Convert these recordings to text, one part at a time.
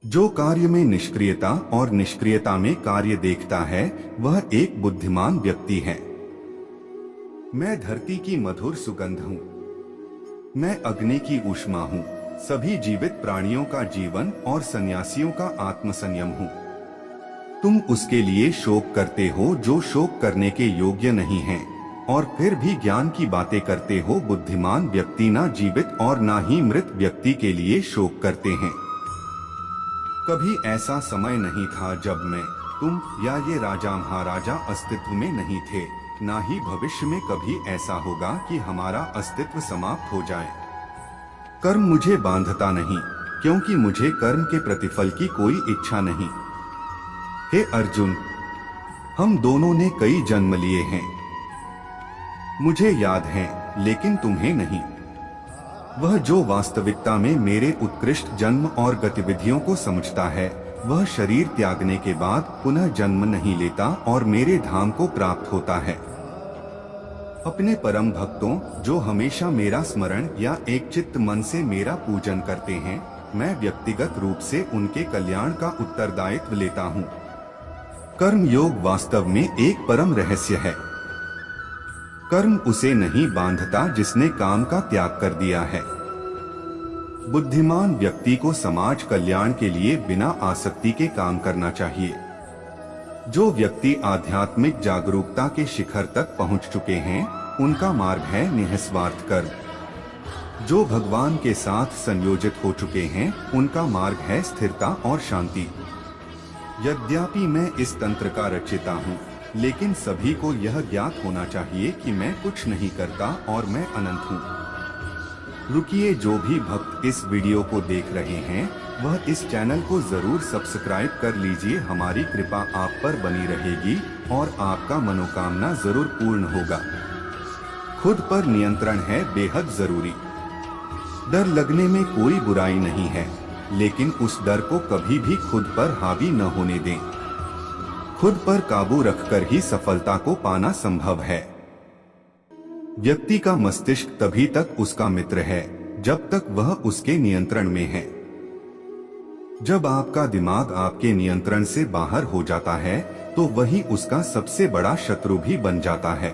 जो कार्य में निष्क्रियता और निष्क्रियता में कार्य देखता है वह एक बुद्धिमान व्यक्ति है। मैं धरती की मधुर सुगंध हूँ। मैं अग्नि की ऊष्मा हूँ। सभी जीवित प्राणियों का जीवन और सन्यासियों का आत्मसंयम हूँ। तुम उसके लिए शोक करते हो जो शोक करने के योग्य नहीं है, और फिर भी ज्ञान की बातें करते हो। बुद्धिमान व्यक्ति ना जीवित और ना ही मृत व्यक्ति के लिए शोक करते हैं। कभी ऐसा समय नहीं था जब मैं, तुम या ये राजा महाराजा अस्तित्व में नहीं थे। ना ही भविष्य में कभी ऐसा होगा कि हमारा अस्तित्व समाप्त हो जाए। कर्म मुझे बांधता नहीं, क्योंकि मुझे कर्म के प्रतिफल की कोई इच्छा नहीं। हे अर्जुन, हम दोनों ने कई जन्म लिए हैं। मुझे याद है, लेकिन तुम्हें नहीं। वह जो वास्तविकता में मेरे उत्कृष्ट जन्म और गतिविधियों को समझता है, वह शरीर त्यागने के बाद पुनः जन्म नहीं लेता और मेरे धाम को प्राप्त होता है। अपने परम भक्तों जो हमेशा मेरा स्मरण या एक चित्त मन से मेरा पूजन करते हैं, मैं व्यक्तिगत रूप से उनके कल्याण का उत्तरदायित्व लेता हूँ। कर्म योग वास्तव में एक परम रहस्य है। कर्म उसे नहीं बांधता जिसने काम का त्याग कर दिया है। बुद्धिमान व्यक्ति को समाज कल्याण के लिए बिना आसक्ति के काम करना चाहिए। जो व्यक्ति आध्यात्मिक जागरूकता के शिखर तक पहुंच चुके हैं, उनका मार्ग है निस्वार्थ कर्म। जो भगवान के साथ संयोजित हो चुके हैं, उनका मार्ग है स्थिरता और शांति। यद्यपि मैं इस तंत्र का रचयिता हूँ, लेकिन सभी को यह ज्ञात होना चाहिए कि मैं कुछ नहीं करता और मैं अनंत हूँ। रुकिए, जो भी भक्त इस वीडियो को देख रहे हैं, वह इस चैनल को जरूर सब्सक्राइब कर लीजिए। हमारी कृपा आप पर बनी रहेगी और आपका मनोकामना जरूर पूर्ण होगा। खुद पर नियंत्रण है बेहद जरूरी। डर लगने में कोई बुराई नहीं है, लेकिन उस डर को कभी भी खुद पर हावी न होने दें। खुद पर काबू रखकर ही सफलता को पाना संभव है। व्यक्ति का मस्तिष्क तभी तक उसका मित्र है जब तक वह उसके नियंत्रण में है। जब आपका दिमाग आपके नियंत्रण से बाहर हो जाता है, तो वही उसका सबसे बड़ा शत्रु भी बन जाता है।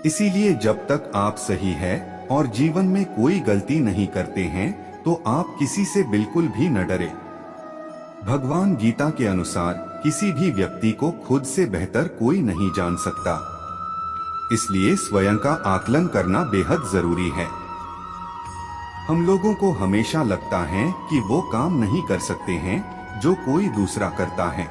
इसीलिए जब तक आप सही है और जीवन में कोई गलती नहीं करते हैं, तो आप किसी से बिल्कुल भी न डरे। भगवान गीता के अनुसार किसी भी व्यक्ति को खुद से बेहतर कोई नहीं जान सकता। इसलिए स्वयं का आकलन करना बेहद जरूरी है। हम लोगों को हमेशा लगता है कि वो काम नहीं कर सकते हैं जो कोई दूसरा करता है।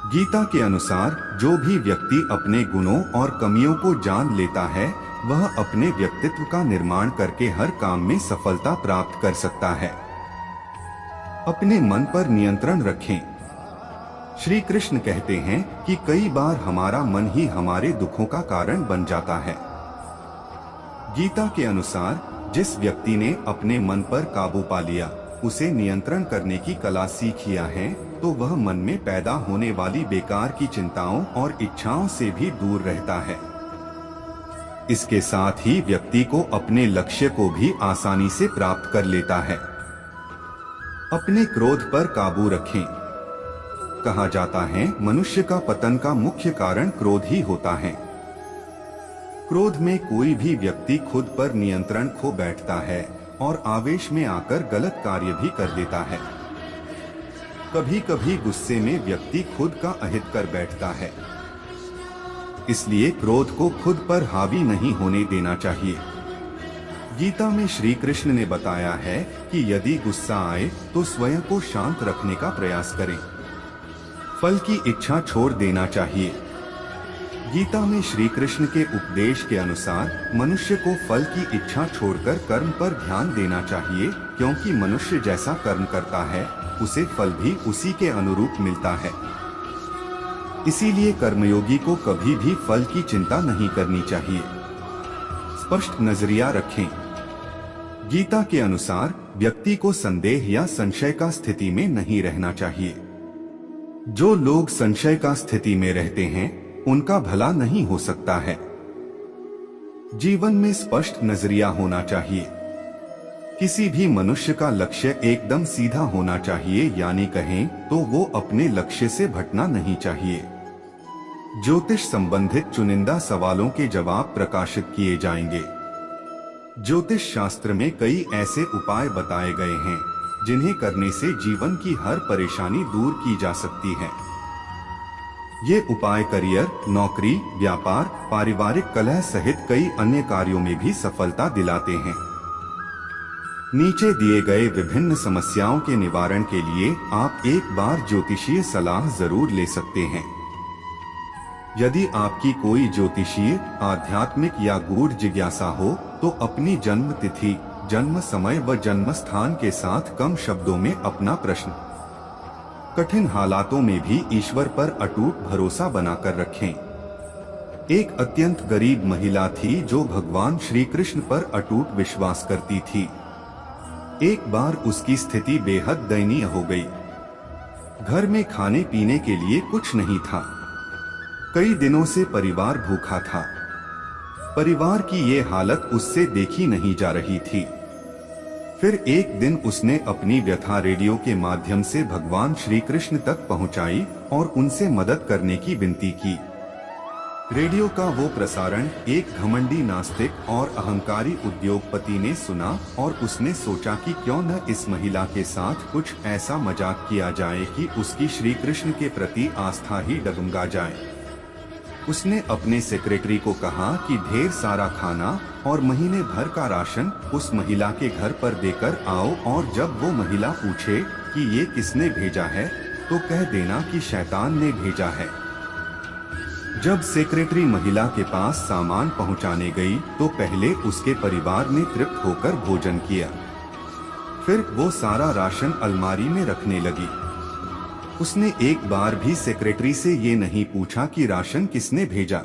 गीता के अनुसार जो भी व्यक्ति अपने गुणों और कमियों को जान लेता है, वह अपने व्यक्तित्व का निर्माण करके हर काम में सफलता प्राप्त कर सकता है। अपने मन पर नियंत्रण रखें। श्री कृष्ण कहते हैं कि कई बार हमारा मन ही हमारे दुखों का कारण बन जाता है। गीता के अनुसार जिस व्यक्ति ने अपने मन पर काबू पा लिया, उसे नियंत्रण करने की कला सीख लिया है, तो वह मन में पैदा होने वाली बेकार की चिंताओं और इच्छाओं से भी दूर रहता है। इसके साथ ही व्यक्ति को अपने लक्ष्य को भी आसानी से प्राप्त कर लेता है। अपने क्रोध पर काबू रखें। कहा जाता है, मनुष्य का पतन का मुख्य कारण क्रोध ही होता है। क्रोध में कोई भी व्यक्ति खुद पर नियंत्रण खो बैठता है और आवेश में आकर गलत कार्य भी कर देता है। कभी कभी गुस्से में व्यक्ति खुद का अहित कर बैठता है। इसलिए क्रोध को खुद पर हावी नहीं होने देना चाहिए। गीता में श्री कृष्ण ने बताया है कि यदि गुस्सा आए तो स्वयं को शांत रखने का प्रयास करें। फल की इच्छा छोड़ देना चाहिए। गीता में श्री कृष्ण के उपदेश के अनुसार मनुष्य को फल की इच्छा छोड़कर कर्म पर ध्यान देना चाहिए, क्योंकि मनुष्य जैसा कर्म करता है, उसे फल भी उसी के अनुरूप मिलता है। इसीलिए कर्मयोगी को कभी भी फल की चिंता नहीं करनी चाहिए। स्पष्ट नजरिया रखें। गीता के अनुसार व्यक्ति को संदेह या संशय का स्थिति में नहीं रहना चाहिए। जो लोग संशय का स्थिति में रहते हैं, उनका भला नहीं हो सकता है। जीवन में स्पष्ट नजरिया होना चाहिए। किसी भी मनुष्य का लक्ष्य एकदम सीधा होना चाहिए, यानी कहें तो वो अपने लक्ष्य से भटकना नहीं चाहिए। ज्योतिष संबंधित चुनिंदा सवालों के जवाब प्रकाशित किए जाएंगे। ज्योतिष शास्त्र में कई ऐसे उपाय बताए गए हैं जिन्हें करने से जीवन की हर परेशानी दूर की जा सकती है। ये उपाय करियर, नौकरी, व्यापार, पारिवारिक कलह सहित कई अन्य कार्यों में भी सफलता दिलाते हैं। नीचे दिए गए विभिन्न समस्याओं के निवारण के लिए आप एक बार ज्योतिषीय सलाह जरूर ले सकते हैं। यदि आपकी कोई ज्योतिषीय, आध्यात्मिक या गूढ़ जिज्ञासा हो तो अपनी जन्म तिथि, जन्म समय व जन्म स्थान के साथ कम शब्दों में अपना प्रश्न कठिन हालातों में भी ईश्वर पर अटूट भरोसा बनाकर रखें। एक अत्यंत गरीब महिला थी जो भगवान श्री कृष्ण पर अटूट विश्वास करती थी। एक बार उसकी स्थिति बेहद दयनीय हो गई। घर में खाने पीने के लिए कुछ नहीं था। कई दिनों से परिवार भूखा था। परिवार की ये हालत उससे देखी नहीं जा रही थी। फिर एक दिन उसने अपनी व्यथा रेडियो के माध्यम से भगवान श्री कृष्ण तक पहुंचाई और उनसे मदद करने की विनती की। रेडियो का वो प्रसारण एक घमंडी नास्तिक और अहंकारी उद्योगपति ने सुना और उसने सोचा कि क्यों न इस महिला के साथ कुछ ऐसा मजाक किया जाए कि उसकी श्री कृष्ण के प्रति आस्था ही डगमगा जाए। उसने अपने सेक्रेटरी को कहा कि ढेर सारा खाना और महीने भर का राशन उस महिला के घर पर देकर आओ, और जब वो महिला पूछे कि ये किसने भेजा है तो कह देना कि शैतान ने भेजा है। जब सेक्रेटरी महिला के पास सामान पहुंचाने गई तो पहले उसके परिवार ने तृप्त होकर भोजन किया। फिर वो सारा राशन अलमारी में रखने लगी। उसने एक बार भी सेक्रेटरी से ये नहीं पूछा कि राशन किसने भेजा।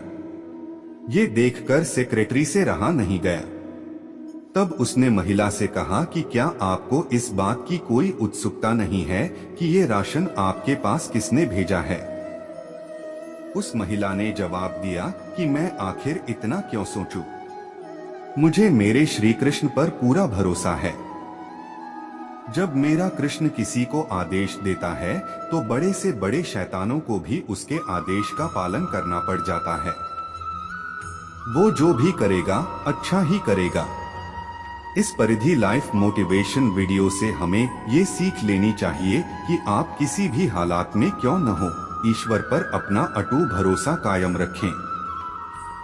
ये देखकर सेक्रेटरी से रहा नहीं गया। तब उसने महिला से कहा कि क्या आपको इस बात की कोई उत्सुकता नहीं है कि ये राशन आपके पास किसने भेजा है? उस महिला ने जवाब दिया कि मैं आखिर इतना क्यों सोचूं? मुझे मेरे श्री कृष्ण पर पूरा भरोसा है। जब मेरा कृष्ण किसी को आदेश देता है तो बड़े से बड़े शैतानों को भी उसके आदेश का पालन करना पड़ जाता है। वो जो भी करेगा अच्छा ही करेगा। इस परिधि लाइफ मोटिवेशन वीडियो से हमें ये सीख लेनी चाहिए कि आप किसी भी हालात में क्यों न हो, ईश्वर पर अपना अटूट भरोसा कायम रखें।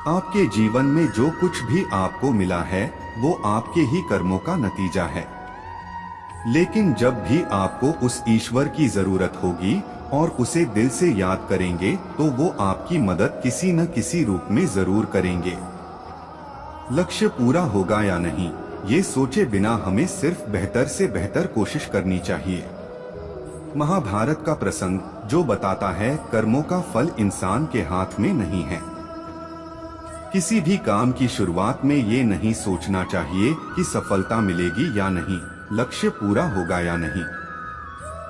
आपके जीवन में जो कुछ भी आपको मिला है वो आपके ही कर्मों का नतीजा है। लेकिन जब भी आपको उस ईश्वर की जरूरत होगी और उसे दिल से याद करेंगे तो वो आपकी मदद किसी न किसी रूप में जरूर करेंगे। लक्ष्य पूरा होगा या नहीं, ये सोचे बिना हमें सिर्फ बेहतर से बेहतर कोशिश करनी चाहिए। महाभारत का प्रसंग जो बताता है कर्मों का फल इंसान के हाथ में नहीं है। किसी भी काम की शुरुआत में ये नहीं सोचना चाहिए कि सफलता मिलेगी या नहीं, लक्ष्य पूरा होगा या नहीं,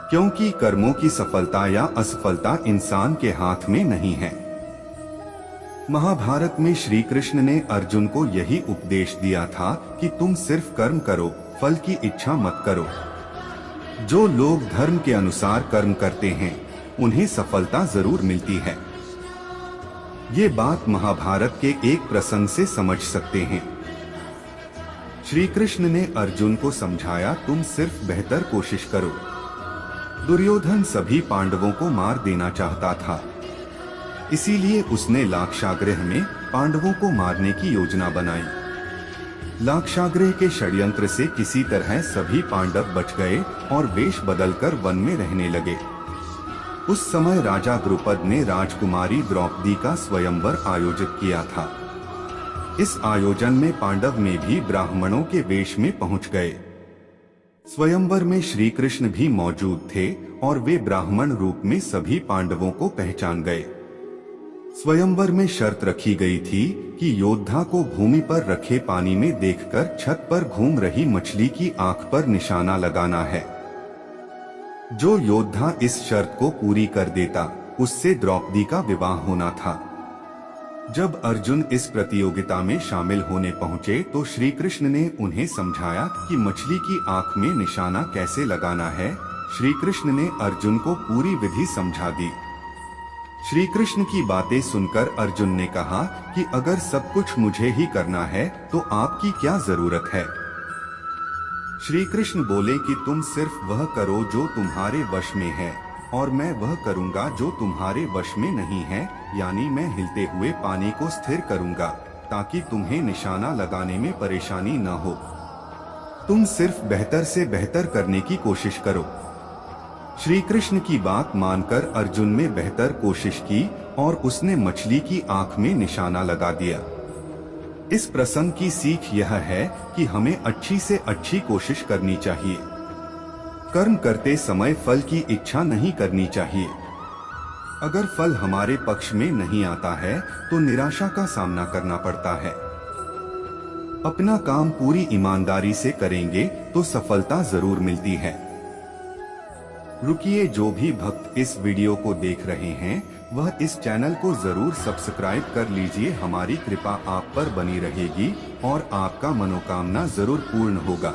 क्योंकि कर्मों की सफलता या असफलता इंसान के हाथ में नहीं है। महाभारत में श्री कृष्ण ने अर्जुन को यही उपदेश दिया था कि तुम सिर्फ कर्म करो, फल की इच्छा मत करो। जो लोग धर्म के अनुसार कर्म करते हैं उन्हें सफलता जरूर मिलती है। ये बात महाभारत के एक प्रसंग से समझ सकते हैं। श्री कृष्ण ने अर्जुन को समझाया, तुम सिर्फ बेहतर कोशिश करो। दुर्योधन सभी पांडवों को मार देना चाहता था, इसीलिए उसने लाक्षागृह में पांडवों को मारने की योजना बनाई। लाक्षागृह के षड्यंत्र से किसी तरह सभी पांडव बच गए और वेश बदलकर वन में रहने लगे। उस समय राजा द्रुपद ने राजकुमारी द्रौपदी का स्वयंवर आयोजित किया था। इस आयोजन में पांडव में भी ब्राह्मणों के वेश में पहुंच गए। स्वयंवर में श्री कृष्ण भी मौजूद थे और वे ब्राह्मण रूप में सभी पांडवों को पहचान गए। स्वयंवर में शर्त रखी गई थी कि योद्धा को भूमि पर रखे पानी में देखकर छत पर घूम रही मछली की आंख पर निशाना लगाना है। जो योद्धा इस शर्त को पूरी कर देता उससे द्रौपदी का विवाह होना था। जब अर्जुन इस प्रतियोगिता में शामिल होने पहुंचे तो श्री कृष्ण ने उन्हें समझाया कि मछली की आंख में निशाना कैसे लगाना है। श्री कृष्ण ने अर्जुन को पूरी विधि समझा दी। श्री कृष्ण की बातें सुनकर अर्जुन ने कहा कि अगर सब कुछ मुझे ही करना है तो आपकी क्या जरूरत है। श्री कृष्ण बोले कि तुम सिर्फ वह करो जो तुम्हारे वश में है और मैं वह करूंगा जो तुम्हारे वश में नहीं है, यानी मैं हिलते हुए पानी को स्थिर करूंगा ताकि तुम्हें निशाना लगाने में परेशानी न हो। तुम सिर्फ बेहतर से बेहतर करने की कोशिश करो। श्री कृष्ण की बात मानकर अर्जुन ने बेहतर कोशिश की और उसने मछली की आंख में निशाना लगा दिया। इस प्रसंग की सीख यह है कि हमें अच्छी से अच्छी कोशिश करनी चाहिए। कर्म करते समय फल की इच्छा नहीं करनी चाहिए। अगर फल हमारे पक्ष में नहीं आता है तो निराशा का सामना करना पड़ता है। अपना काम पूरी ईमानदारी से करेंगे तो सफलता जरूर मिलती है। रुकिए, जो भी भक्त इस वीडियो को देख रहे हैं वह इस चैनल को जरूर सब्सक्राइब कर लीजिए। हमारी कृपा आप पर बनी रहेगी और आपका मनोकामना जरूर पूर्ण होगा।